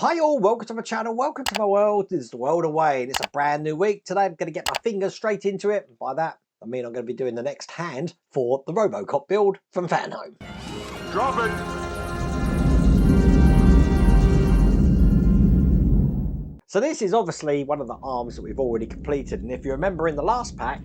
Hi all, welcome to my channel, welcome to my world. This is the world away and it's a brand new week. Today I'm going to get my fingers straight into it. By that, I mean I'm going to be doing the next hand for the Robocop build from Fanhome. Drop it! So this is obviously one of the arms that we've already completed. And if you remember in the last pack,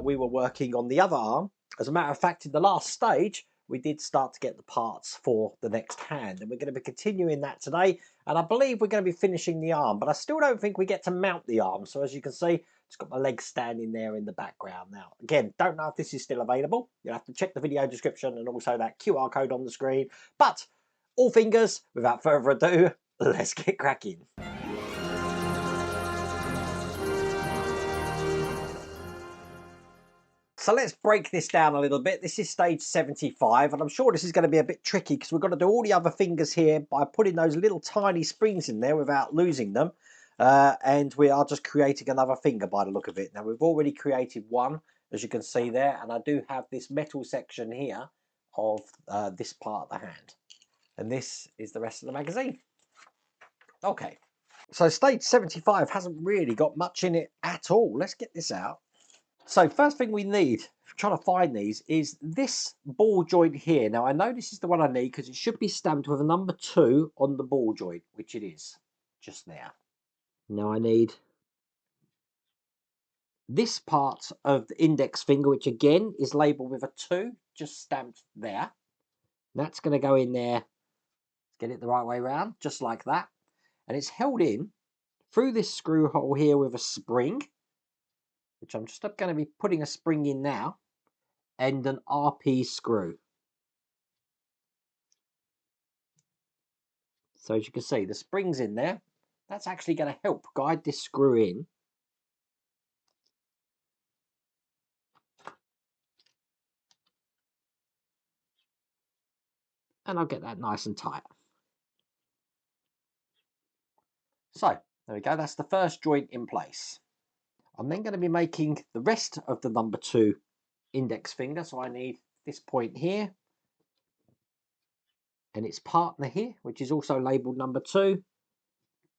we were working on the other arm. As a matter of fact, in the last stage, we did start to get the parts for the next hand. And we're going to be continuing that today. And I believe we're going to be finishing the arm. But I still don't think we get to mount the arm. So as you can see, it's got my legs standing there in the background now. Again, don't know if this is still available. You'll have to check the video description and also that QR code on the screen. But all fingers, without further ado, let's get cracking. So let's break this down a little bit. This is stage 75, and I'm sure this is going to be a bit tricky because we've got to do all the other fingers here by putting those little tiny springs in there without losing them. And we are just creating another finger by the look of it. Now, we've already created one, as you can see there, and I do have this metal section here of this part of the hand. And this is the rest of the magazine. Okay, so stage 75 hasn't really got much in it at all. Let's get this out. So first thing we need, trying to find these, is this ball joint here. Now I know this is the one I need because it should be stamped with a number 2 on the ball joint, which it is, just there. Now I need this part of the index finger, which again is labelled with a 2, just stamped there. That's going to go in there, get it the right way around, just like that. And it's held in through this screw hole here with a spring, which I'm just going to be putting a spring in now, and an RP screw. So as you can see, the spring's in there. That's actually going to help guide this screw in. And I'll get that nice and tight. So there we go, that's the first joint in place. I'm then going to be making the rest of the number 2 index finger. So I need this point here and its partner here, which is also labelled number 2.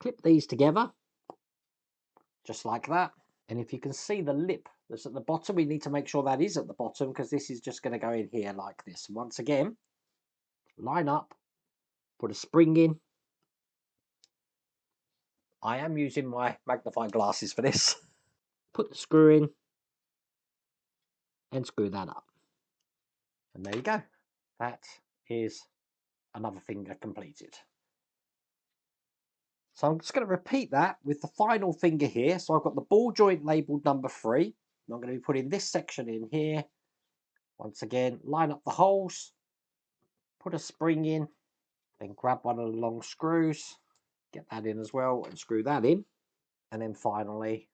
Clip these together, just like that. And if you can see the lip that's at the bottom, we need to make sure that is at the bottom because this is just going to go in here like this. Once again, line up, put a spring in. I am using my magnifying glasses for this. Put the screw in and screw that up. And there you go. That is another finger completed. So I'm just going to repeat that with the final finger here. So I've got the ball joint labelled number 3. And I'm going to be putting this section in here. Once again, line up the holes, put a spring in, then grab one of the long screws, get that in as well and screw that in. And then finally,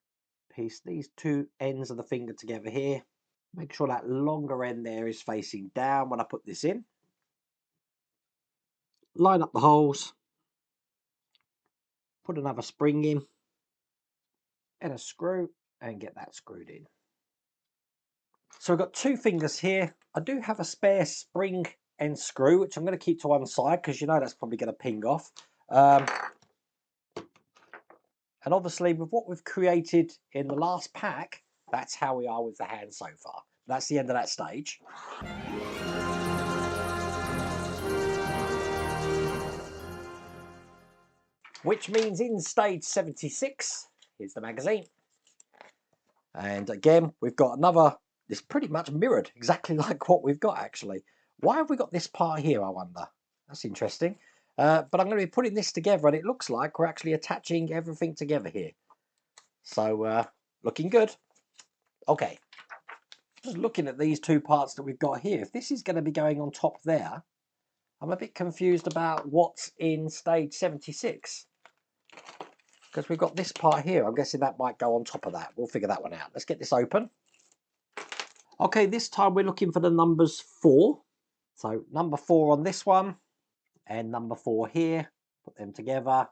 piece these 2 ends of the finger together here. Make sure that longer end there is facing down when I put this in. Line up the holes, put another spring in and a screw and get that screwed in. So I've got 2 fingers here. I do have a spare spring and screw, which I'm going to keep to one side because you know that's probably going to ping off. And obviously with what we've created in the last pack, that's how we are with the hand so far. That's the end of that stage. Which means in stage 76, here's the magazine. And again, we've got another, it's pretty much mirrored, exactly like what we've got actually. Why have we got this part here, I wonder? That's interesting. But I'm going to be putting this together and it looks like we're actually attaching everything together here. So, looking good. Okay. Just looking at these 2 parts that we've got here. If this is going to be going on top there, I'm a bit confused about what's in stage 76. Because we've got this part here. I'm guessing that might go on top of that. We'll figure that one out. Let's get this open. Okay, this time we're looking for the numbers 4. So number 4 on this one and number 4 here. Put them together.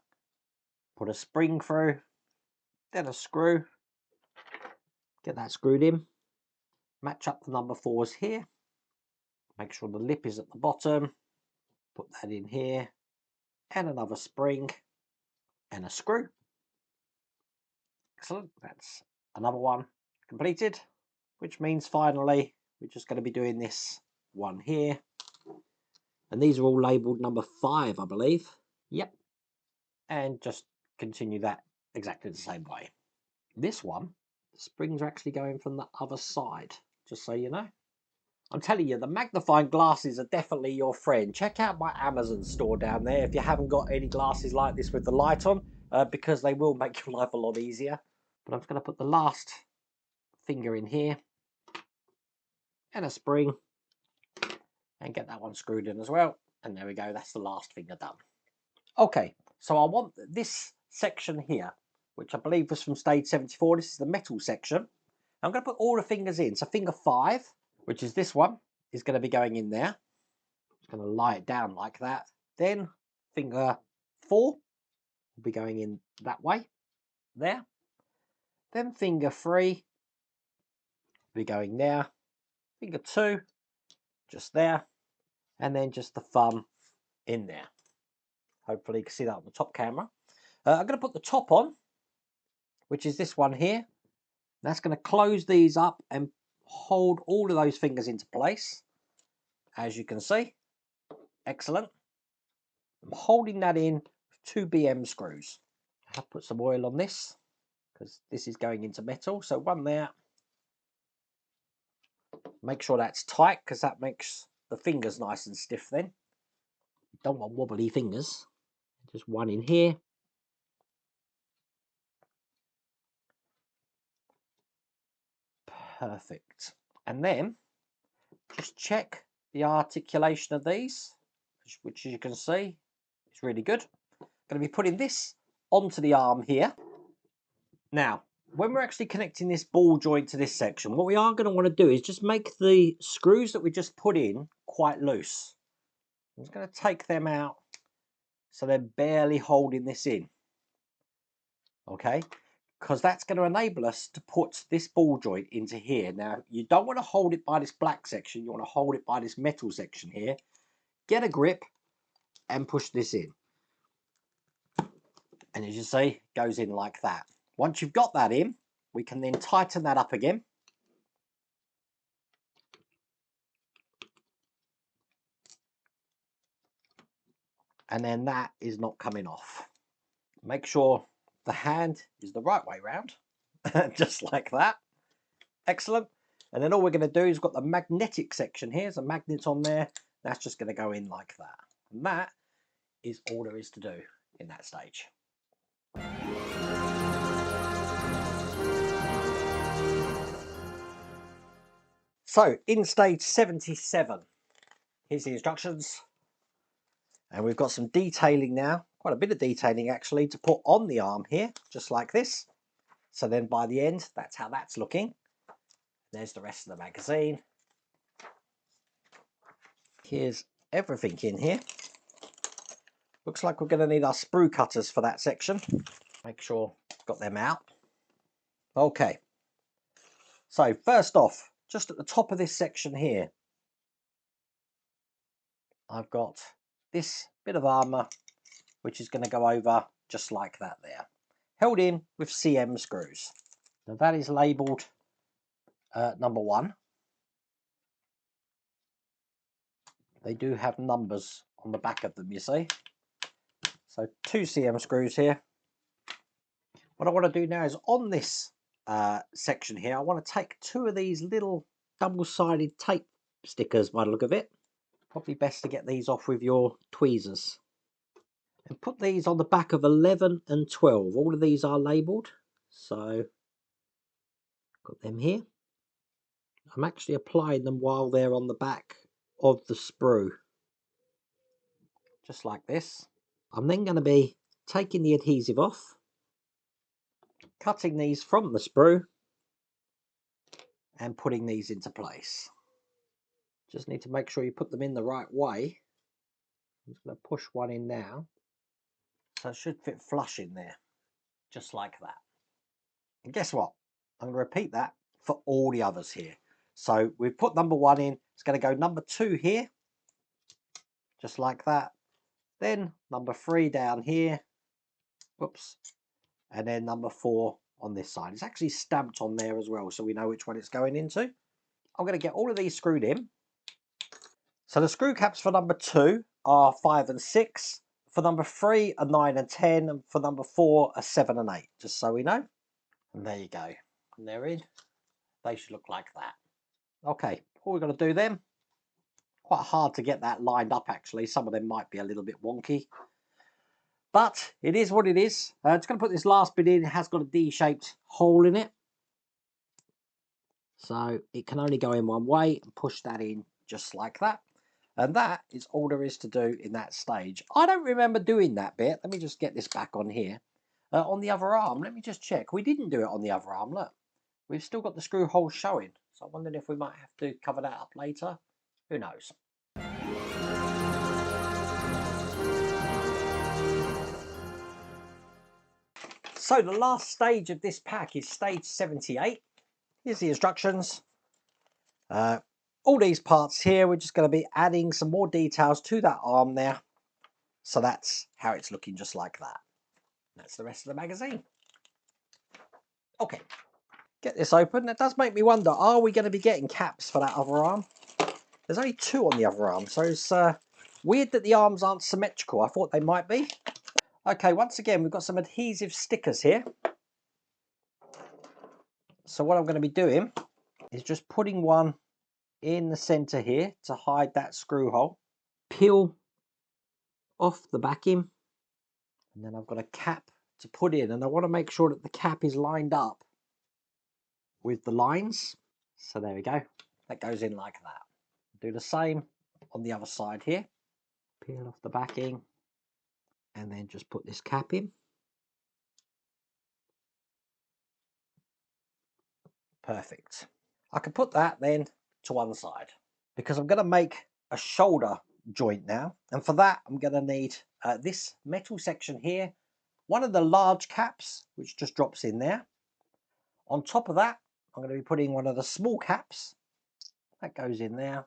Put a spring through. Then a screw. Get that screwed in. Match up the number 4s here. Make sure the lip is at the bottom. Put that in here. And another spring. and a screw. Excellent. That's another one completed, which means finally we're just going to be doing this one here. And these are all labelled number 5, I believe. Yep. And just continue that exactly the same way. This one, the springs are actually going from the other side, just so you know. I'm telling you, the magnifying glasses are definitely your friend. Check out my Amazon store down there if you haven't got any glasses like this with the light on, because they will make your life a lot easier. But I'm just going to put the last finger in here and a spring and get that one screwed in as well. And there we go, that's the last finger done. Okay, so I want this section here, which I believe was from stage 74. This is the metal section. I'm going to put all the fingers in. So finger 5, which is this one, is going to be going in there. Just going to lie it down like that. Then finger 4 will be going in that way, there. Then finger 3 will be going there. Finger 2, just there. And then just the thumb in there. Hopefully you can see that on the top camera. I'm going to put the top on, which is this one here. That's going to close these up and hold all of those fingers into place, as you can see. Excellent. I'm holding that in with 2 BM screws. I have put some oil on this because this is going into metal. So one there. Make sure that's tight because that makes the fingers nice and stiff then. You don't want wobbly fingers. Just one in here. Perfect. And then just check the articulation of these, which as you can see, is really good. I'm going to be putting this onto the arm here. Now, when we're actually connecting this ball joint to this section, what we are going to want to do is just make the screws that we just put in quite loose. I'm just going to take them out so they're barely holding this in. Okay, because that's going to enable us to put this ball joint into here. Now, you don't want to hold it by this black section. You want to hold it by this metal section here. Get a grip and push this in. And as you see, it goes in like that. Once you've got that in, we can then tighten that up again. And then that is not coming off. Make sure the hand is the right way round, just like that. Excellent. And then all we're going to do is got the magnetic section here. There's a magnet on there. That's just going to go in like that. And that is all there is to do in that stage. So in stage 77, here's the instructions. And we've got some detailing now, quite a bit of detailing actually, to put on the arm here, just like this. So then by the end, that's how that's looking. There's the rest of the magazine. Here's everything in here. Looks like we're going to need our sprue cutters for that section. Make sure we've got them out. Okay. So first off, just at the top of this section here, I've got this bit of armour, which is going to go over just like that there. Held in with CM screws. Now that is labelled number 1. They do have numbers on the back of them, you see. So 2 CM screws here. What I want to do now is on this section here, I want to take 2 of these little double-sided tape stickers by the look of it. Probably best to get these off with your tweezers. And put these on the back of 11 and 12. All of these are labelled. So, got them here. I'm actually applying them while they're on the back of the sprue. Just like this. I'm then going to be taking the adhesive off, cutting these from the sprue, and putting these into place. Just need to make sure you put them in the right way. I'm just going to push one in now. So it should fit flush in there. Just like that. And guess what? I'm going to repeat that for all the others here. So we've put number 1 in. It's going to go number 2 here. Just like that. Then number 3 down here. Whoops. And then number 4 on this side. It's actually stamped on there as well, so we know which one it's going into. I'm going to get all of these screwed in. So the screw caps for number 2 are 5 and 6. For number 3 are 9 and 10. And for number 4 are 7 and 8, just so we know. And there you go. And they're in. They should look like that. Okay, all we've got to do then, quite hard to get that lined up actually. Some of them might be a little bit wonky. But it is what it is. Just going to put this last bit in. It has got a D-shaped hole in it. So it can only go in one way, and push that in just like that. And that is all there is to do in that stage. I don't remember doing that bit. Let me just get this back on here. On the other arm, let me just check. We didn't do it on the other arm, look. We've still got the screw hole showing. So I wondered if we might have to cover that up later. Who knows? So the last stage of this pack is stage 78. Here's the instructions. All these parts here, we're just going to be adding some more details to that arm there. So that's how it's looking, just like that. That's the rest of the magazine. Okay, get this open. That does make me wonder, are we going to be getting caps for that other arm? There's only 2 on the other arm, so it's weird that the arms aren't symmetrical. I thought they might be. Okay, once again, we've got some adhesive stickers here. So what I'm going to be doing is just putting one in the center here to hide that screw hole. Peel off the backing, and then I've got a cap to put in, and I want to make sure that the cap is lined up with the lines. So there we go. That goes in like that. Do the same on the other side here. Peel off the backing, and then just put this cap in. Perfect. I can put that then to one side because I'm going to make a shoulder joint now, and for that I'm going to need this metal section here, one of the large caps which just drops in there. On top of that I'm going to be putting one of the small caps that goes in there.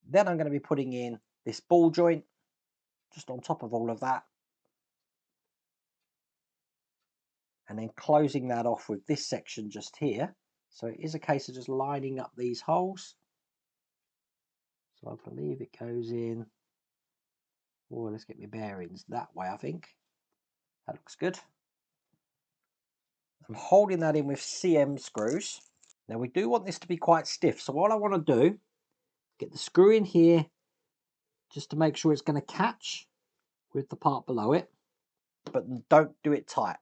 Then I'm going to be putting in this ball joint just on top of all of that, and then closing that off with this section just here. So it is a case of just lining up these holes. So I believe it goes in, oh, let's get my bearings that way. I think that looks good. I'm holding that in with CM screws. Now we do want this to be quite stiff, so what I want to do, get the screw in here just to make sure it's going to catch with the part below it, but don't do it tight.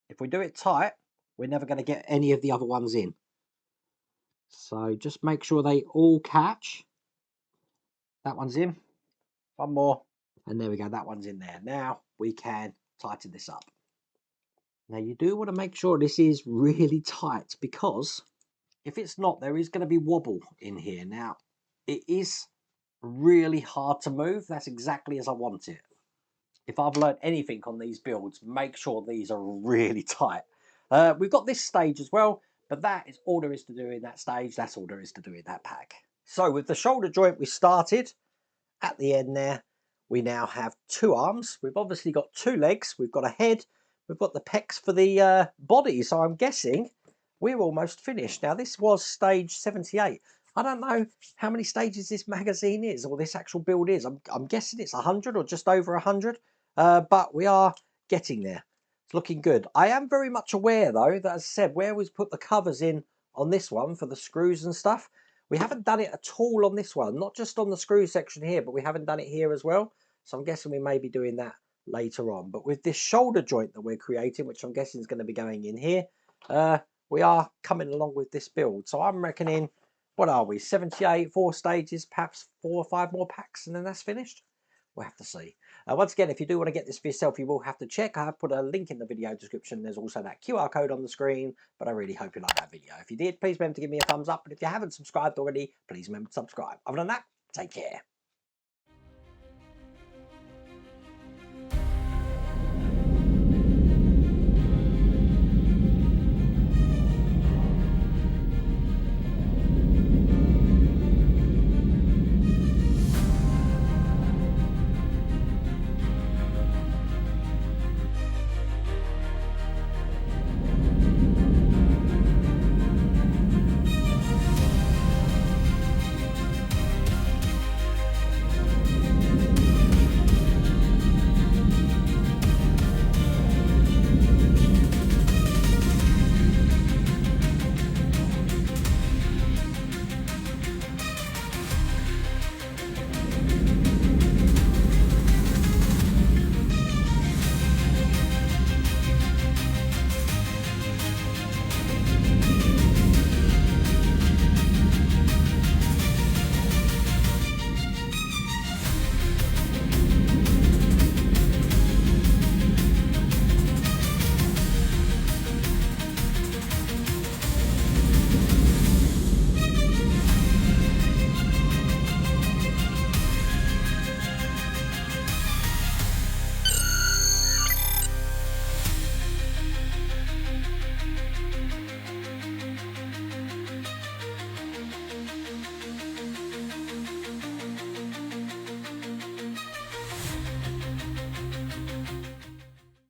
If we do it tight, we're never going to get any of the other ones in. So just make sure they all catch. That one's in. One more. And there we go. That one's in there. Now we can tighten this up. Now you do want to make sure this is really tight, because if it's not, there is going to be wobble in here. Now it is really hard to move. That's exactly as I want it. If I've learned anything on these builds, make sure these are really tight. We've got this stage as well, but that is all there is to do in that stage. That's all there is to do in that pack. So with the shoulder joint we started, at the end there, we now have 2 arms. We've obviously got 2 legs. We've got a head. We've got the pecs for the body. So I'm guessing we're almost finished. Now this was stage 78. I don't know how many stages this magazine is, or this actual build is. I'm guessing it's 100 or just over 100. But we are getting there. It's looking good. I am very much aware though that, as I said, where we've put the covers in on this one for the screws and stuff, we haven't done it at all on this one, not just on the screw section here, but we haven't done it here as well. So I'm guessing we may be doing that later on. But with this shoulder joint that we're creating, which I'm guessing is going to be going in here, we are coming along with this build. So I'm reckoning, what are we, 78, 4 stages, perhaps 4 or 5 more packs, and then that's finished. We'll have to see. Once again, if you do want to get this for yourself, you will have to check. I have put a link in the video description. There's also that QR code on the screen, but I really hope you like that video. If you did, please remember to give me a thumbs up. And if you haven't subscribed already, please remember to subscribe. Other than that, take care.